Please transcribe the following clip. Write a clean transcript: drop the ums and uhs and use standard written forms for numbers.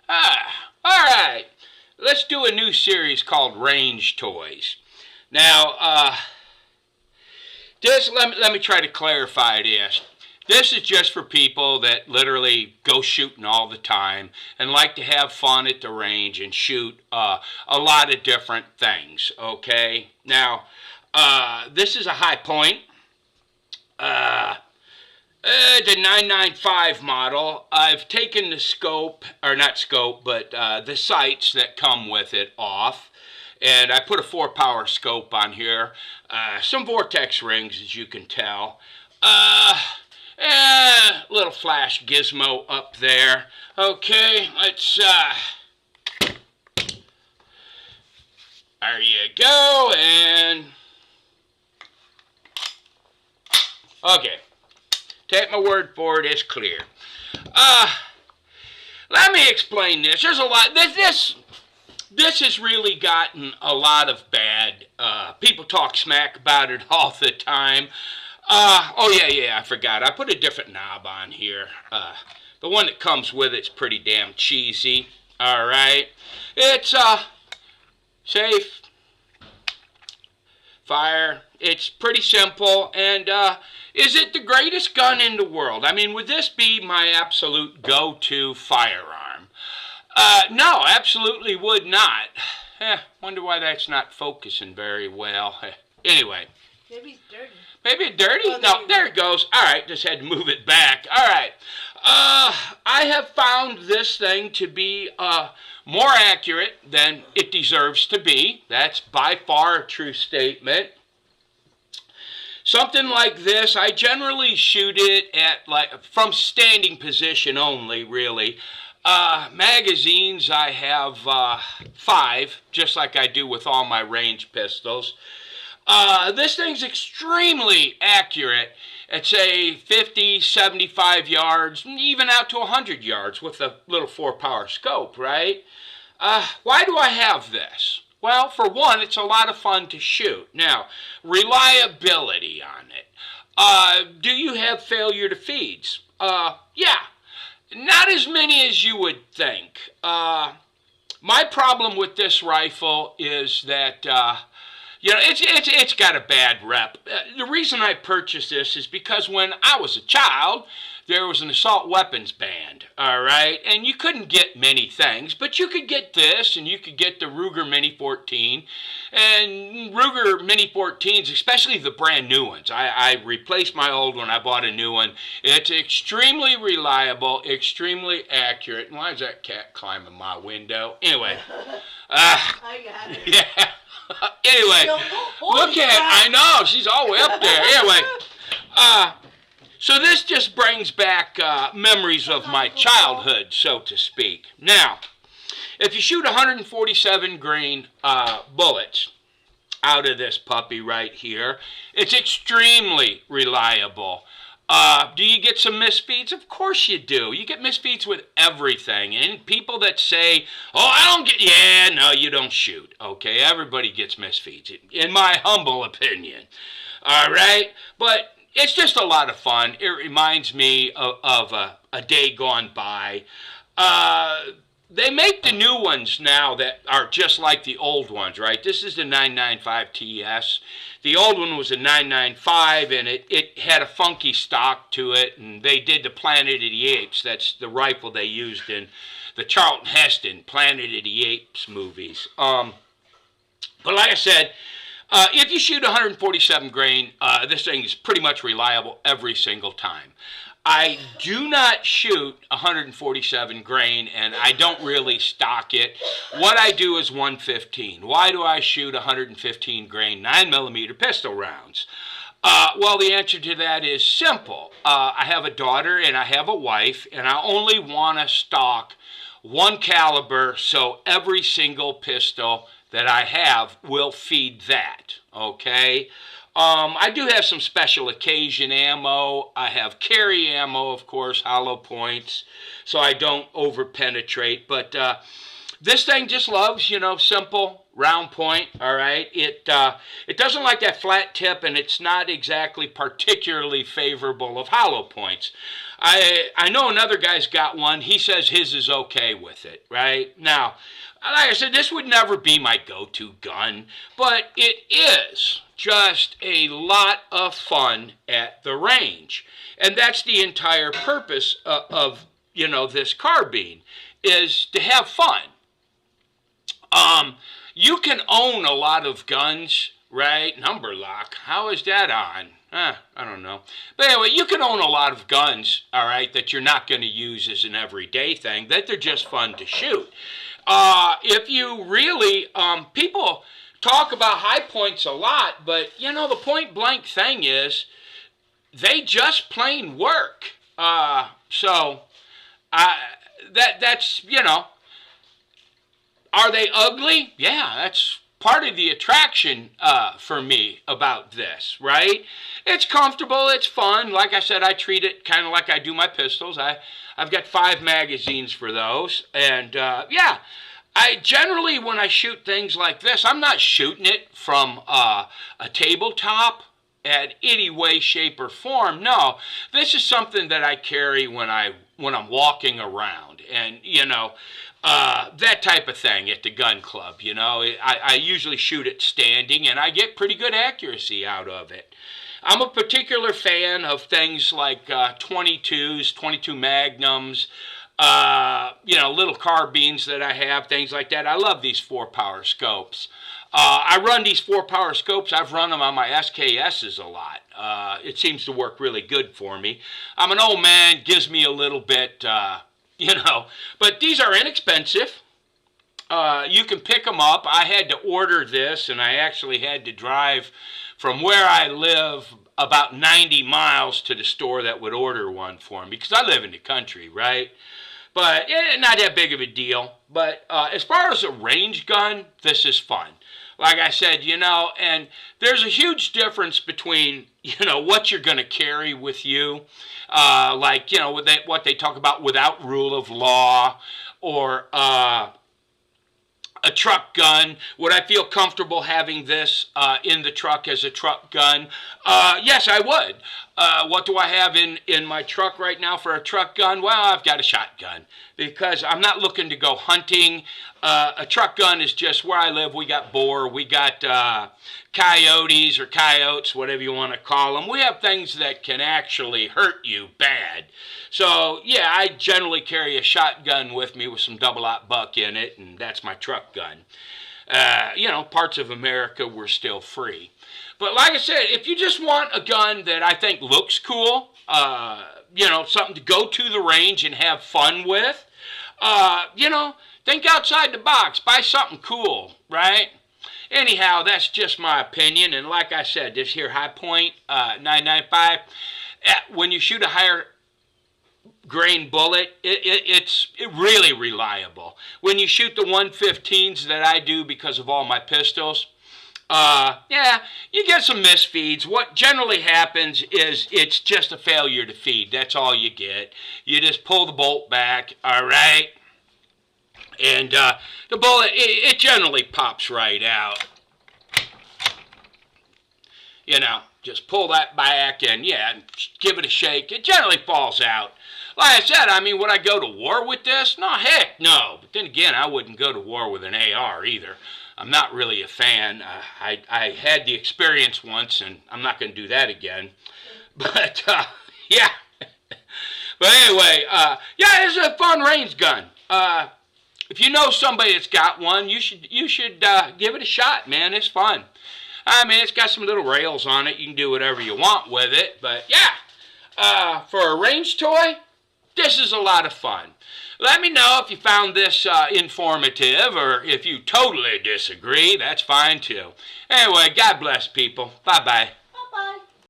All right. Let's do a new series called Range Toys. Now, let me try to clarify this. This is just for people that literally go shooting all the time and like to have fun at the range and shoot a lot of different things. Okay. Now, this is a high point. Uh, the 995 model. I've taken the scope, or not scope, but the sights that come with it off. And I put a 4-power scope on here. Some Vortex rings, as you can tell. Little flash gizmo up there. Okay, let's, there you go, and, okay. Take my word for it, it's clear. Let me explain this. There's a lot, this has really gotten a lot of bad, people talk smack about it all the time. Oh yeah, I forgot. I put a different knob on here. The one that comes with it's pretty damn cheesy. Alright. It's, safe. Fire. It's pretty simple. And, is it the greatest gun in the world? I mean, would this be my absolute go-to firearm? No, absolutely would not. Wonder why that's not focusing very well. Anyway. Maybe it's dirty. Maybe it's dirty? Oh, no, there it goes. All right, just had to move it back. All right. I have found this thing to be more accurate than it deserves to be. That's by far a true statement. Something like this, I generally shoot it at from standing position only, really. Magazines, I have 5, just like I do with all my range pistols. This thing's extremely accurate at, say, 50, 75 yards, even out to 100 yards with a little 4-power scope, right? Why do I have this? Well, for one, it's a lot of fun to shoot. Now, reliability on it. Do you have failure to feeds? Yeah. Not as many as you would think. My problem with this rifle is that, it's got a bad rep. The reason I purchased this is because when I was a child, there was an assault weapons ban, all right? And you couldn't get many things, but you could get this, and you could get the Ruger Mini 14. And Ruger Mini 14s, especially the brand new ones. I replaced my old one. I bought a new one. It's extremely reliable, extremely accurate. Why is that cat climbing my window? Anyway. I got it. Yeah. Anyway, look at it. I know, she's all the way up there. Anyway, so this just brings back memories of my childhood, so to speak. Now, if you shoot 147 grain bullets out of this puppy right here, it's extremely reliable. Do you get some misfeeds? Of course you do. You get misfeeds with everything. And people that say, oh, I don't get, yeah, no, you don't shoot. Okay, everybody gets misfeeds, in my humble opinion. All right? But it's just a lot of fun. It reminds me of a day gone by. They make the new ones now that are just like the old ones, right? This is the 995 TS. The old one was a 995, and it had a funky stock to it, and they did the Planet of the Apes. That's the rifle they used in the Charlton Heston Planet of the Apes movies. But like I said, if you shoot 147 grain, this thing is pretty much reliable every single time. I do not shoot 147 grain, and I don't really stock it. What I do is 115. Why do I shoot 115 grain 9mm pistol rounds? Well, the answer to that is simple. I have a daughter and I have a wife, and I only want to stock one caliber, so every single pistol that I have will feed that, okay? I do have some special occasion ammo. I have carry ammo, of course, hollow points, so I don't over-penetrate. But this thing just loves, simple round point, all right? It doesn't like that flat tip, and it's not exactly particularly favorable of hollow points. I know another guy's got one. He says his is okay with it, right? Now, like I said, this would never be my go-to gun, but it is just a lot of fun at the range. And that's the entire purpose of this carbine, is to have fun. You can own a lot of guns, right? Number lock. How is that on? I don't know. But anyway, you can own a lot of guns, all right, that you're not going to use as an everyday thing, that they're just fun to shoot. If you really, people talk about high points a lot, but, the point blank thing is, they just plain work. That's, are they ugly? Yeah, that's part of the attraction for me about this, right? It's comfortable, it's fun. Like I said, I treat it kind of like I do my pistols. I've got 5 magazines for those. And I generally, when I shoot things like this, I'm not shooting it from a tabletop at any way, shape, or form. No, this is something that I carry when I'm walking around, and that type of thing at the gun club. I usually shoot it standing, and I get pretty good accuracy out of it. I'm a particular fan of things like 22s, 22 Magnums, little carbines that I have, things like that. I love these 4-power scopes. I run these 4-power scopes. I've run them on my SKSs a lot. It seems to work really good for me. I'm an old man, gives me a little bit, but these are inexpensive. You can pick them up. I had to order this, and I actually had to drive from where I live about 90 miles to the store that would order one for me, because I live in the country, right? But not that big of a deal. But as far as a range gun, this is fun. Like I said, and there's a huge difference between, what you're going to carry with you, what they talk about without rule of law, or a truck gun. Would I feel comfortable having this in the truck as a truck gun? Yes, I would. What do I have in my truck right now for a truck gun? Well, I've got a shotgun, because I'm not looking to go hunting. A truck gun is just where I live. We got boar, we got coyotes or coyotes, whatever you want to call them. We have things that can actually hurt you bad. So, yeah, I generally carry a shotgun with me with some double-aught buck in it, and that's my truck gun. Parts of America were still free. But like I said, if you just want a gun that I think looks cool, something to go to the range and have fun with, think outside the box. Buy something cool, right? Anyhow, that's just my opinion. And like I said, this here High Point 995, when you shoot a higher grain bullet, it's really reliable. When you shoot the 115s that I do because of all my pistols, you get some misfeeds. What generally happens is it's just a failure to feed. That's all you get. You just pull the bolt back, all right? And the bullet, it generally pops right out. Just pull that back and, give it a shake. It generally falls out. Like I said, would I go to war with this? No, heck no. But then again, I wouldn't go to war with an AR either. I'm not really a fan. I had the experience once, and I'm not going to do that again. But, yeah. But anyway, it's a fun range gun. If you know somebody that's got one, you should give it a shot, man. It's fun. It's got some little rails on it. You can do whatever you want with it. But, for a range toy, this is a lot of fun. Let me know if you found this informative, or if you totally disagree. That's fine, too. Anyway, God bless, people. Bye-bye.